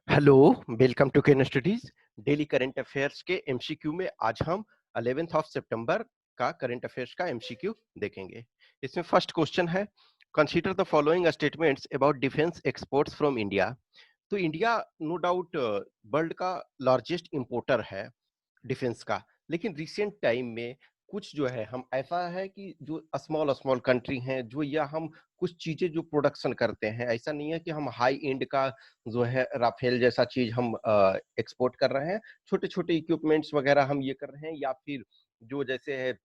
Hello, welcome to Ken Studies. Daily current affairs के MCQ में आज हम 11th ऑफ सितंबर का करंट अफेयर्स का एमसीक्यू देखेंगे। इसमें फर्स्ट क्वेश्चन है, consider the following statements about defence exports from India. तो इंडिया नो डाउट वर्ल्ड का लार्जेस्ट इंपोर्टर है डिफेंस का, लेकिन रिसेंट टाइम में कुछ जो है हम ऐसा है कि जो स्मॉल स्मॉल कंट्री हैं जो, या हम कुछ चीजें जो प्रोडक्शन करते हैं, ऐसा नहीं है कि हम हाई एंड का जो है राफेल जैसा चीज हम एक्सपोर्ट कर रहे हैं। छोटे छोटे इक्विपमेंट्स वगैरह हम ये कर रहे हैं, या फिर जो जैसे है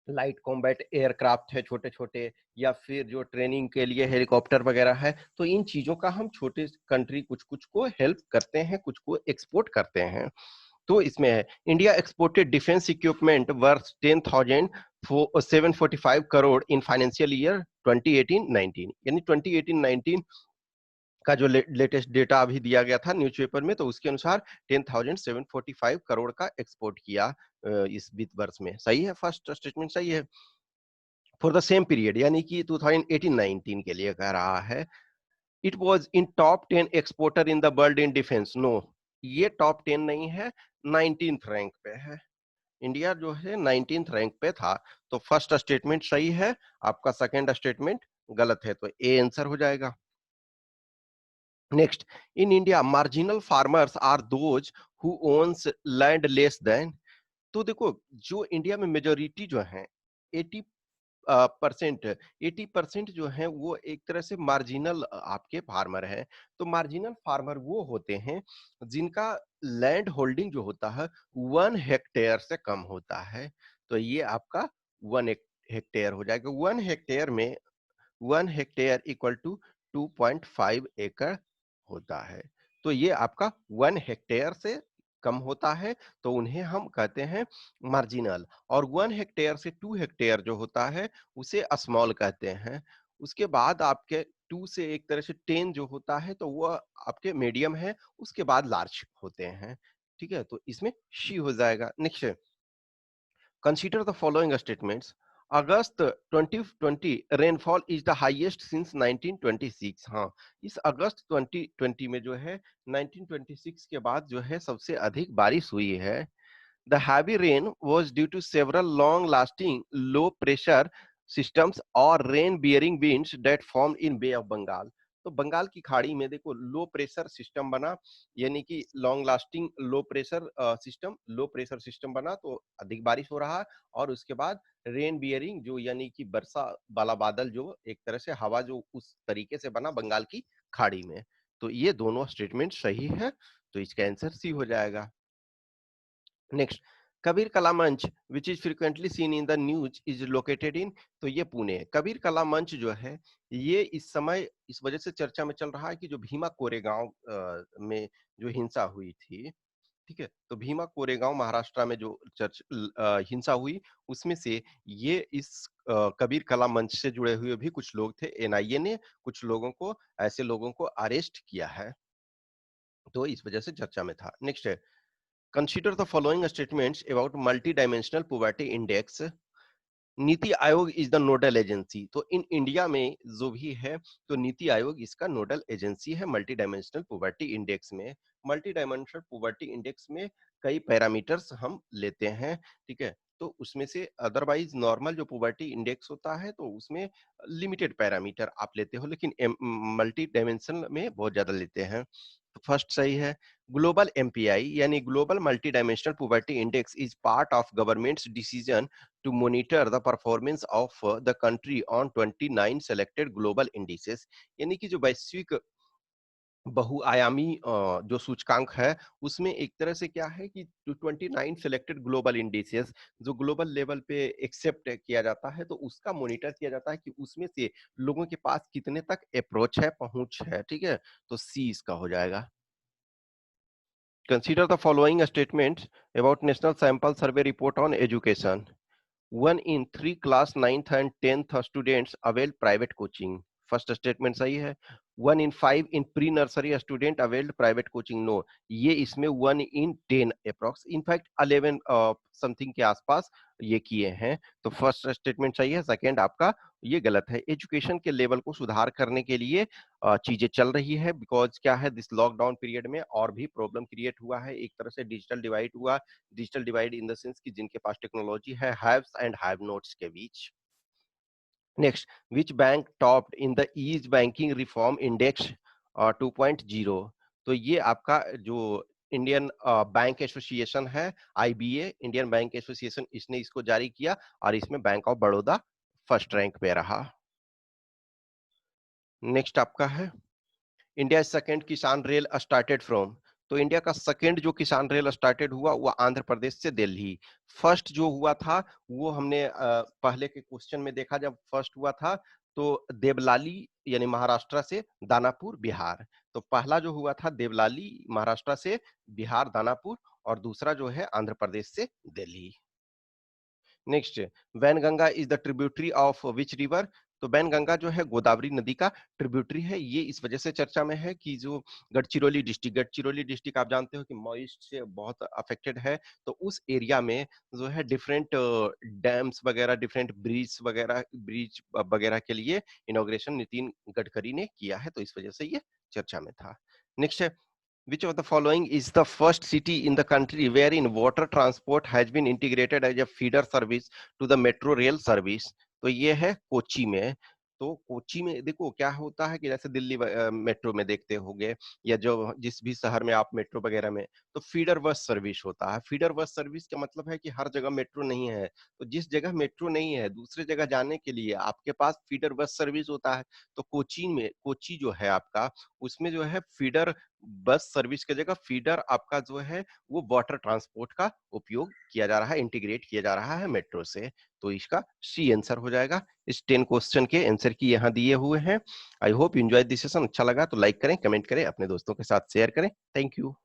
लाइट कॉम्बैट एयरक्राफ्ट है छोटे छोटे, या फिर जो ट्रेनिंग के लिए हेलीकॉप्टर वगैरह है। तो इन चीजों का हम छोटे कंट्री कुछ कुछ को हेल्प करते हैं, कुछ को एक्सपोर्ट करते हैं। तो इसमें है, India exported defence equipment worth 10,745 crore in financial year 2018-19, यानी 2018-19 का जो लेटेस्ट डेटा अभी दिया गया था न्यूज़पेपर में, तो उसके अनुसार 10,745 करोड़ का एक्सपोर्ट किया इस वित्त वर्ष में। सही है, फर्स्ट स्टेटमेंट सही है। फॉर द सेम पीरियड, यानी कि 2018-19 के लिए कह रहा है, it was in top 10 exporter in the world in defence. No, ये टॉप 10 नहीं है, 19th रैंक पे है। इंडिया जो है 19th रैंक पे था। तो फर्स्ट स्टेटमेंट सही है, आपका सेकंड स्टेटमेंट गलत है, तो ए आंसर हो जाएगा। Next, in India marginal farmers are those who owns land less than. तो देखो, जो इंडिया में मेजोरिटी जो है 80 परसेंट 80% जो है वो एक तरह से मार्जिनल आपके फार्मर हैं। तो मार्जिनल फार्मर वो होते हैं जिनका लैंड होल्डिंग जो होता है 1 हेक्टेयर से कम होता है। तो ये आपका 1 हेक्टेयर हो जाएगा। 1 हेक्टेयर में 1 हेक्टेयर इक्वल टू 2.5 एकड़ होता है। तो ये आपका 1 हेक्टेयर से कम होता है, तो उन्हें हम कहते हैं मार्जिनल। और 1 हेक्टेयर से 2 हेक्टेयर जो होता है उसे स्मॉल कहते हैं। उसके बाद आपके 2 से एक तरह से 10 जो होता है तो वो आपके मीडियम है, उसके बाद लार्ज होते हैं। ठीक है, तो इसमें शी हो जाएगा। Next, consider the following statements. August 2020 rainfall is the highest since 1926। हाँ, इस अगस्त 2020 में जो है 1926 के बाद जो है सबसे अधिक बारिश हुई है। The heavy rain was due to several long lasting low pressure systems और rain bearing winds that form in bay of Bengal. तो बंगाल की खाड़ी में देखो लो प्रेशर सिस्टम बना, यानी कि long lasting low pressure system बना, तो अधिक बारिश हो रहा है। और उसके बाद रेन बियरिंग जो, यानी कि वर्षा वाला बादल, जो एक तरह से हवा जो उस तरीके से बना बंगाल की खाड़ी में। तो ये दोनों स्टेटमेंट सही है, तो इसका आंसर सी हो जाएगा। नेक्स्ट, कबीर कला मंच which is frequently seen in the news is located in. तो ये पुणे है। कबीर कला मंच जो है ये इस समय इस वजह से चर्चा में चल रहा है कि जो भीमा कोरेगांव में जो हिंसा हुई थी, ठीक है, तो भीमा कोरेगांव महाराष्ट्र में जो हिंसा हुई, उसमें से ये इस कबीर कला मंच से जुड़े हुए भी कुछ लोग थे। एनआईए ने कुछ लोगों को, ऐसे लोगों को अरेस्ट किया है, तो इस वजह से चर्चा में था। नेक्स्ट है, consider the following statements about multi dimensional poverty index. NITI Aayog is the nodal agency. तो इन इंडिया में जो भी है, तो नीति आयोग इसका नोडल एजेंसी है मल्टी डायमेंशनल पॉवर्टी इंडेक्स में। मल्टी डायमेंशनल पॉवर्टी इंडेक्स में कई पैरामीटर्स हम लेते हैं, ठीक है। तो उसमें से अदरवाइज नॉर्मल जो पॉवर्टी इंडेक्स होता है तो उसमें लिमिटेड पैरामीटर आप लेते हो, लेकिन मल्टी डायमेंशनल में बहुत ज्यादा लेते हैं। तो फर्स्ट सही है। ग्लोबल एमपीआई यानी global multi dimensional poverty index is part of governments decision to monitor the performance of the country on 29 selected global indices। यानी कि जो वैश्विक बहुआयामी जो सूचकांक है, उसमें एक तरह से क्या है कि जो 29 सिलेक्टेड ग्लोबल इंडिसेस जो ग्लोबल लेवल पे एक्सेप्ट किया जाता है, तो उसका मॉनिटर किया जाता है कि उसमें से लोगों के पास कितने तक अप्रोच है, पहुंच है। ठीक है, तो सी इसका हो जाएगा। Consider the following statements about national sample survey report on education. 1 in 3 class 9th and 10th students avail private coaching. First statement सही है। 1 in 5 in pre nursery student availed private coaching, no. ये इसमें 1 in 10 approx, in fact 11 something के आसपास ये किए हैं। तो फर्स्ट स्टेटमेंट सही है। सेकंड आपका ये गलत है। एजुकेशन के लेवल को सुधार करने के लिए चीजें चल रही है, बिकॉज क्या है, दिस लॉकडाउन पीरियड में और भी प्रॉब्लम क्रिएट हुआ है। एक तरह से डिजिटल डिवाइड हुआ। Digital divide in the sense कि जिनके पास टेक्नोलॉजी है, हैव्स एंड हैव नोट्स के बीच। Next, which bank topped in the ease banking reform index 2.0? तो ये आपका जो इंडियन बैंक एसोसिएशन है, आईबीए, इंडियन बैंक एसोसिएशन, इसने इसको जारी किया और इसमें bank of Baroda first rank पे रहा। नेक्स्ट आपका है, India second Kisan rail started from? तो इंडिया का सेकंड जो किसान रेल स्टार्टेड हुआ वो आंध्र प्रदेश से दिल्ली। फर्स्ट जो हुआ था वो हमने पहले के क्वेश्चन में देखा, जब फर्स्ट हुआ था तो देवलाली यानी महाराष्ट्र से दानापुर बिहार। तो पहला जो हुआ था देवलाली महाराष्ट्र से बिहार दानापुर, और दूसरा जो है आंध्र प्रदेश से Delhi. Next, Wainganga is the tributary of which river? तो वैनगंगा जो है गोदावरी नदी का ट्रिब्यूटरी है। ये इस वजह से चर्चा में है कि जो गढ़चिरौली डिस्ट्रिक्ट आप जानते हो कि मॉइस्ट से बहुत अफेक्टेड है। तो उस एरिया में जो है डिफरेंट डैम्स वगैरह, डिफरेंट ब्रिज वगैरह के लिए इनॉग्रेशन नितिन गडकरी ने किया है, तो इस वजह से ये चर्चा में था। नेक्स्ट है, which of the following is the first city in the country wherein water transport has been integrated as a feeder service to the metro rail service? तो ये है कोची में। तो कोची में देखो क्या होता है कि जैसे दिल्ली मेट्रो में देखते होंगे, या जो जिस भी शहर में आप मेट्रो वगैरह में, तो फीडर बस सर्विस होता है। फीडर बस सर्विस का मतलब है कि हर जगह मेट्रो नहीं है, तो जिस जगह मेट्रो नहीं है दूसरे जगह जाने के लिए आपके पास फीडर बस सर्विस होता है। तो कोची जो है आपका, उसमें जो है फीडर बस सर्विस की जगह फीडर आपका जो है वो वाटर ट्रांसपोर्ट का उपयोग किया जा रहा है, इंटीग्रेट किया जा रहा है मेट्रो से। तो इसका सी आंसर हो जाएगा। इस 10 क्वेश्चन के आंसर की यहाँ दिए हुए हैं। I hope you enjoy this session. अच्छा लगा तो लाइक करें, कमेंट करें, अपने दोस्तों के साथ शेयर करें। Thank you.